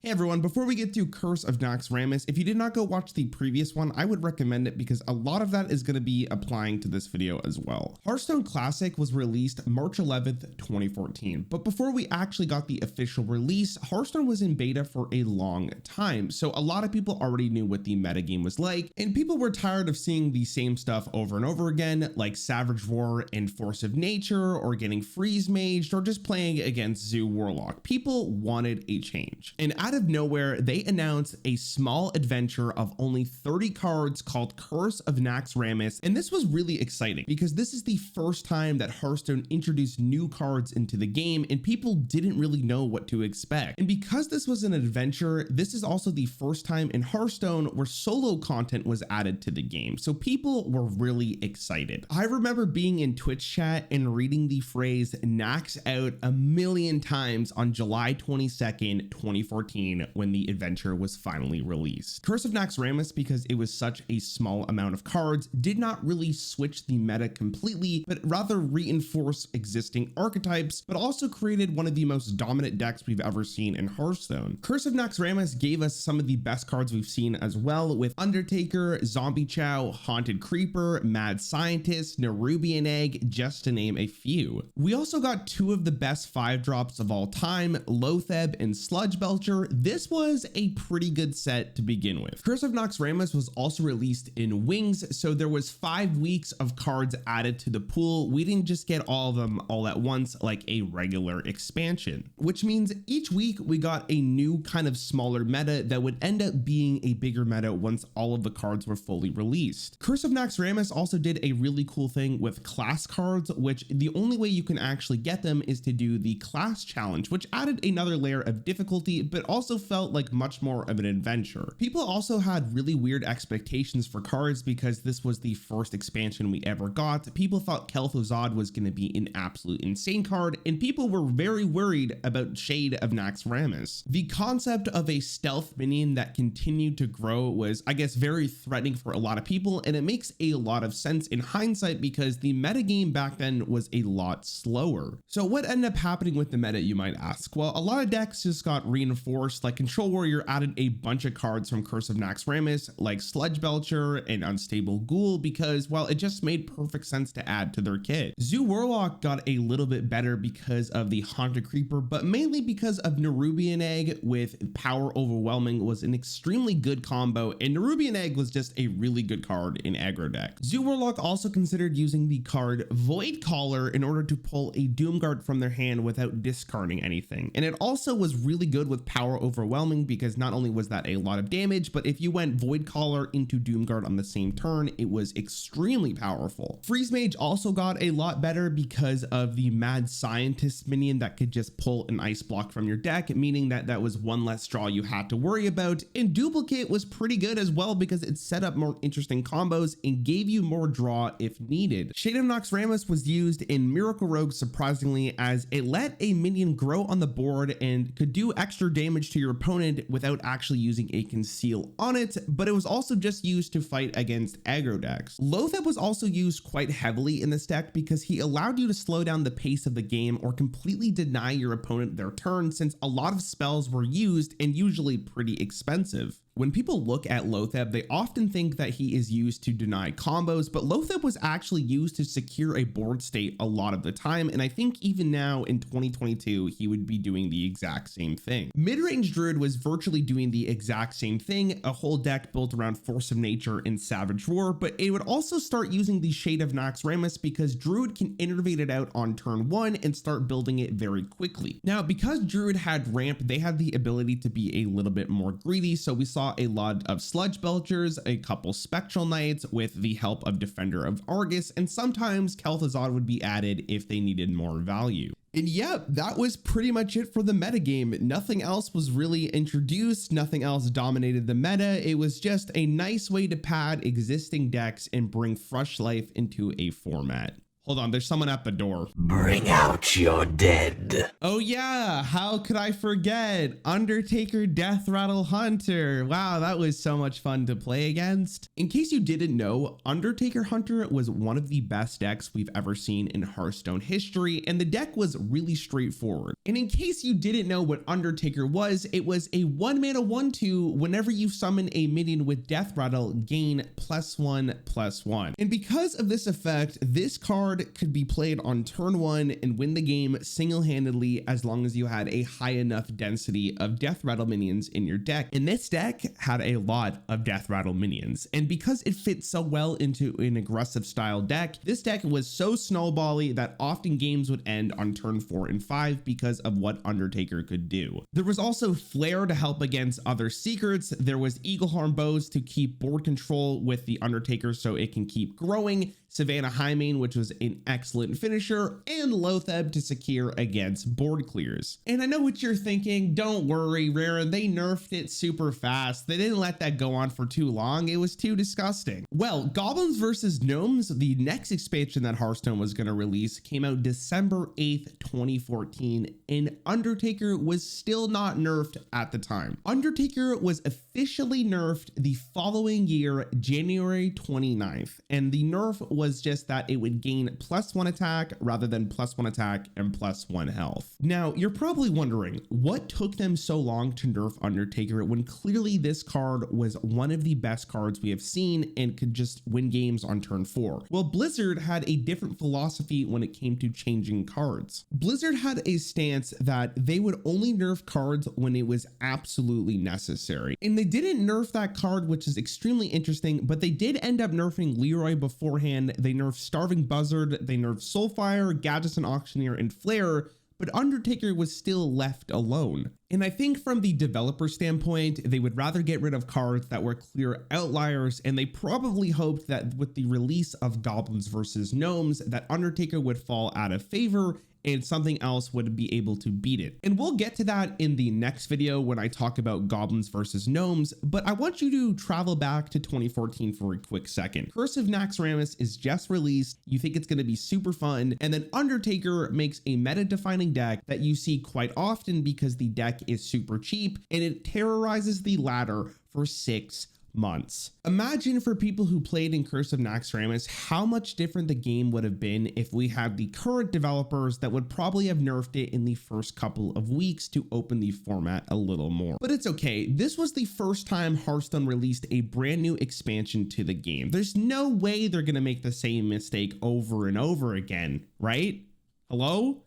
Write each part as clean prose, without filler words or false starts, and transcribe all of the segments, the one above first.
Hey everyone, before we get to Curse of Naxxramas, if you did not go watch the previous one, I would recommend it because a lot of that is going to be applying to this video as well. Hearthstone Classic was released March 11th, 2014, but before we actually got the official release, Hearthstone was in beta for a long time, so a lot of people already knew what the metagame was like, and people were tired of seeing the same stuff over and over again, like Savage Roar and Force of Nature, or getting freeze maged, or just playing against Zoo Warlock. People wanted a change, and out of nowhere, they announced a small adventure of only 30 cards called Curse of Naxxramas, and this was really exciting because this is the first time that Hearthstone introduced new cards into the game, and people didn't really know what to expect. And because this was an adventure, this is also the first time in Hearthstone where solo content was added to the game, so people were really excited. I remember being in Twitch chat and reading the phrase "Nax out" a million times on July 22nd, 2014, when the adventure was finally released. Curse of Naxxramas, because it was such a small amount of cards, did not really switch the meta completely, but rather reinforce existing archetypes, but also created one of the most dominant decks we've ever seen in Hearthstone. Curse of Naxxramas gave us some of the best cards we've seen as well, with Undertaker, Zombie Chow, Haunted Creeper, Mad Scientist, Nerubian Egg, just to name a few. We also got two of the best 5 drops of all time, Loatheb and Sludge Belcher. This was a pretty good set to begin with. Curse of Naxxramas was also released in Wings, so there was 5 weeks of cards added to the pool. We didn't just get all of them all at once like a regular expansion, which means each week we got a new kind of smaller meta that would end up being a bigger meta once all of the cards were fully released. Curse of Naxxramas also did a really cool thing with class cards, which the only way you can actually get them is to do the class challenge, which added another layer of difficulty, but also felt like much more of an adventure. People also had really weird expectations for cards because this was the first expansion we ever got. People thought Kel'Thuzad was going to be an absolute insane card, and people were very worried about Shade of Naxxramas. The concept of a stealth minion that continued to grow was, I guess, very threatening for a lot of people, and it makes a lot of sense in hindsight because the metagame back then was a lot slower. So what ended up happening with the meta, you might ask? Well, a lot of decks just got reinforced. Like Control Warrior added a bunch of cards from Curse of Naxxramas, like Sludge Belcher and Unstable Ghoul, because, well, it just made perfect sense to add to their kit. Zoo Warlock got a little bit better because of the Haunted Creeper, but mainly because of Nerubian Egg with Power Overwhelming was an extremely good combo, and Nerubian Egg was just a really good card in aggro deck. Zoo Warlock also considered using the card Void Caller in order to pull a Doomguard from their hand without discarding anything, and it also was really good with Power Overwhelming because not only was that a lot of damage, but if you went Void Caller into Doomguard on the same turn, it was extremely powerful. Freeze Mage also got a lot better because of the Mad Scientist minion that could just pull an ice block from your deck, meaning that that was one less draw you had to worry about. And Duplicate was pretty good as well because it set up more interesting combos and gave you more draw if needed. Shade of Naxxramas was used in Miracle Rogue surprisingly, as it let a minion grow on the board and could do extra damage to your opponent without actually using a conceal on it, but it was also just used to fight against aggro decks. Loatheb was also used quite heavily in this deck because he allowed you to slow down the pace of the game or completely deny your opponent their turn, since a lot of spells were used and usually pretty expensive. When people look at Loatheb, they often think that he is used to deny combos, but Loatheb was actually used to secure a board state a lot of the time, and I think even now in 2022, he would be doing the exact same thing. Midrange Druid was virtually doing the exact same thing, a whole deck built around Force of Nature and Savage Roar, but it would also start using the Shade of Naxxramas because Druid can innervate it out on turn 1 and start building it very quickly. Now, because Druid had ramp, they had the ability to be a little bit more greedy, so we saw a lot of Sludge Belchers, a couple Spectral Knights with the help of Defender of Argus, and sometimes Kel'Thuzad would be added if they needed more value. And yeah, that was pretty much it for the metagame. Nothing else was really introduced, nothing else dominated the meta. It was just a nice way to pad existing decks and bring fresh life into a format. Hold on, there's someone at the door. Bring out your dead. Oh yeah, how could I forget? Undertaker Death Rattle Hunter. Wow, that was so much fun to play against. In case you didn't know, Undertaker Hunter was one of the best decks we've ever seen in Hearthstone history, and the deck was really straightforward. And in case you didn't know what Undertaker was, it was a 1-mana 1/2. Whenever you summon a minion with Death Rattle, gain +1/+1. And because of this effect, this card could be played on turn 1 and win the game single-handedly as long as you had a high enough density of Death Rattle minions in your deck. And this deck had a lot of Death Rattle minions. And because it fits so well into an aggressive style deck, this deck was so snowbally that often games would end on turn 4 and 5 because of what Undertaker could do. There was also Flare to help against other secrets. There was Eagleharm Bows to keep board control with the Undertaker so it can keep growing, Savannah Highmane, which was an excellent finisher, and Lotheb to secure against board clears. And I know what you're thinking, don't worry, Rarran, they nerfed it super fast. They didn't let that go on for too long. It was too disgusting. Well, Goblins vs. Gnomes, the next expansion that Hearthstone was going to release, came out December 8th, 2014, and Undertaker was still not nerfed at the time. Undertaker was officially nerfed the following year, January 29th, and the nerf was just that it would gain +1 attack rather than +1 attack and +1 health. Now, you're probably wondering, what took them so long to nerf Undertaker when clearly this card was one of the best cards we have seen and could just win games on turn 4? Well, Blizzard had a different philosophy when it came to changing cards. Blizzard had a stance that they would only nerf cards when it was absolutely necessary. And they didn't nerf that card, which is extremely interesting, but they did end up nerfing Leroy beforehand. They nerfed Starving Buzzard, they nerfed Soulfire, Gadgetzan Auctioneer, and Flare, but Undertaker was still left alone. And I think from the developer standpoint, they would rather get rid of cards that were clear outliers, and they probably hoped that with the release of Goblins vs. Gnomes, that Undertaker would fall out of favor and something else would be able to beat it. And we'll get to that in the next video when I talk about Goblins vs. Gnomes, but I want you to travel back to 2014 for a quick second. Curse of Naxxramas is just released, you think it's going to be super fun, and then Undertaker makes a meta-defining deck that you see quite often because the deck is super cheap, and it terrorizes the ladder for 6 months. Imagine for people who played in Curse of Naxxramas how much different the game would have been if we had the current developers that would probably have nerfed it in the first couple of weeks to open the format a little more. But it's okay, this was the first time Hearthstone released a brand new expansion to the game. There's no way they're gonna make the same mistake over and over again, right? Hello?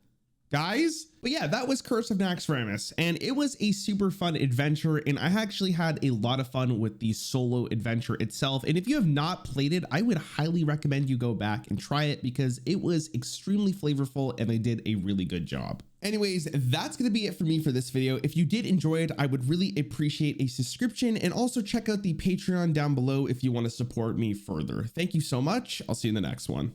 Guys? But yeah, that was Curse of Naxxramas, and it was a super fun adventure, and I actually had a lot of fun with the solo adventure itself. And if you have not played it, I would highly recommend you go back and try it because it was extremely flavorful and they did a really good job. Anyways, that's going to be it for me for this video. If you did enjoy it, I would really appreciate a subscription, and also check out the Patreon down below if you want to support me further. Thank you so much. I'll see you in the next one.